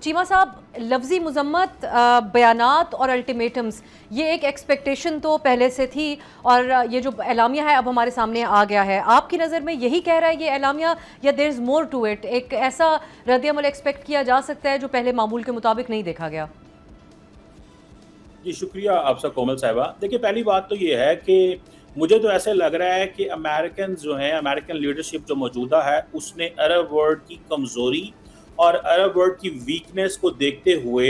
चीमा साहब, लफ्ज़ी मज़म्मत, बयानात और अल्टीमेटम्स, ये एक एक्सपेक्टेशन तो पहले से थी और ये जो एलामिया है अब हमारे सामने आ गया है। आपकी नज़र में यही कह रहा है ये एलामिया, या there is more to it? एक ऐसा रद्द-ए-अमल एक्सपेक्ट किया जा सकता है जो पहले मामूल के मुताबिक नहीं देखा गया? जी, शुक्रिया आपका कोमल साहिबा। देखिए, पहली बात तो ये है कि मुझे तो ऐसे लग रहा है कि अमेरिकन जो हैं, अमेरिकन लीडरशिप जो मौजूदा है, उसने अरब वर्ल्ड की कमज़ोरी और अरब वर्ल्ड की वीकनेस को देखते हुए,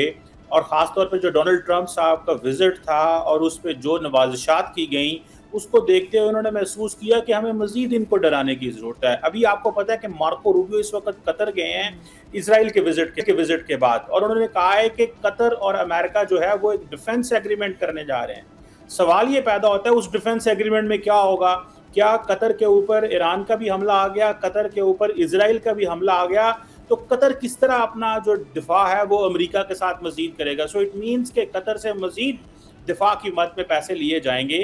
और ख़ास तौर पे जो डोनाल्ड ट्रंप साहब का विज़िट था और उस पे जो नवाज़िशात की गई, उसको देखते हुए उन्होंने महसूस किया कि हमें मज़ीद इनको डराने की ज़रूरत है। अभी आपको पता है कि मार्को रूबियो इस वक़्त कतर गए हैं इज़राइल के विज़िट के बाद, और उन्होंने कहा है कि कतर और अमेरिका जो है वो एक डिफेंस एग्रीमेंट करने जा रहे हैं। सवाल ये पैदा होता है उस डिफेंस एग्रीमेंट में क्या होगा? क्या कतर के ऊपर ईरान का भी हमला आ गया, कतर के ऊपर इज़राइल का भी हमला आ गया, तो कतर किस तरह अपना जो दिफा है वो अमेरिका के साथ मज़ीद करेगा? सो इट मीन्स कि कतर से मज़ीद दिफा की मद में पैसे लिए जाएंगे।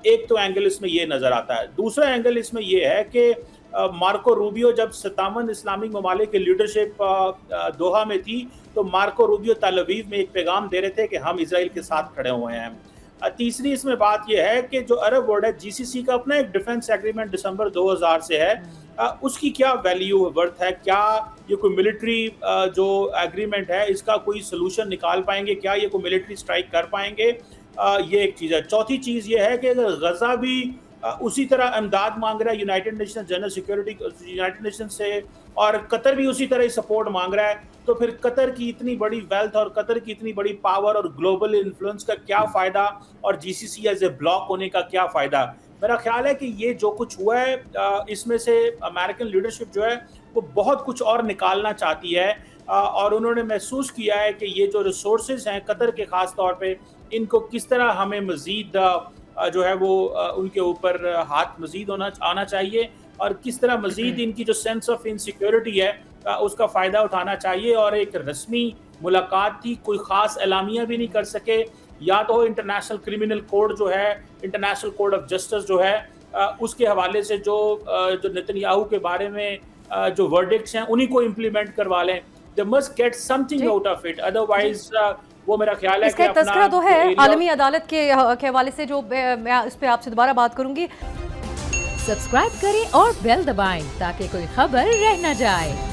एक तो एंगल इसमें ये नज़र आता है। दूसरा एंगल इसमें ये है कि मार्को रूबियो जब 57 इस्लामिक ममालिक की लीडरशिप दोहा में थी, तो मार्को रूबियो तल अवीव में एक पैगाम दे रहे थे कि हम इज़राइल के साथ खड़े हुए हैं। तीसरी इसमें बात यह है कि जो अरब वर्ल्ड है, जीसीसी का अपना एक डिफेंस एग्रीमेंट दिसंबर 2000 से है, उसकी क्या वैल्यू वर्थ है? क्या ये कोई मिलिट्री जो एग्रीमेंट है इसका कोई सोल्यूशन निकाल पाएंगे? क्या ये कोई मिलिट्री स्ट्राइक कर पाएंगे? ये एक चीज़ है। चौथी चीज़ ये है कि अगर गजा भी उसी तरह इमदाद मांग रहा है United nation general security United nation से, और कतर भी उसी तरह सपोर्ट मांग रहा है, तो फिर कतर की इतनी बड़ी वेल्थ और कतर की इतनी बड़ी पावर और ग्लोबल इन्फ्लुएंस का क्या फ़ायदा, और जीसीसी एज ए ब्लॉक होने का क्या फ़ायदा? मेरा ख्याल है कि ये जो कुछ हुआ है, इसमें से अमेरिकन लीडरशिप जो है वो बहुत कुछ और निकालना चाहती है, और उन्होंने महसूस किया है कि ये जो रिसोर्सेज हैं कतर के ख़ास तौर पे, इनको किस तरह हमें मज़ीद जो है वो उनके ऊपर हाथ मज़ीद आना चाहिए, और किस तरह मज़ीद इनकी जो सेंस ऑफ इनसिक्योरिटी है उसका फ़ायदा उठाना चाहिए। और एक रस्मी मुलाकात थी, कोई ख़ास एलामिया भी नहीं कर सके, या तो इंटरनेशनल क्रिमिनल कोड जो है, इंटरनेशनल कोड ऑफ जस्टिस जो है, उसके हवाले से जो नेतन्याहू के बारे में जो वर्डिक्ट्स हैं उन्हीं को इम्प्लीमेंट करवा लें। They must get something out of it, otherwise वो मेरा ख्याल है इसका एक तज़किरा तो है आलमी अदालत के हवाले से, जो मैं इस पे आपसे दोबारा बात करूंगी। सब्सक्राइब करें और बेल दबाएं ताकि कोई खबर रह न जाए।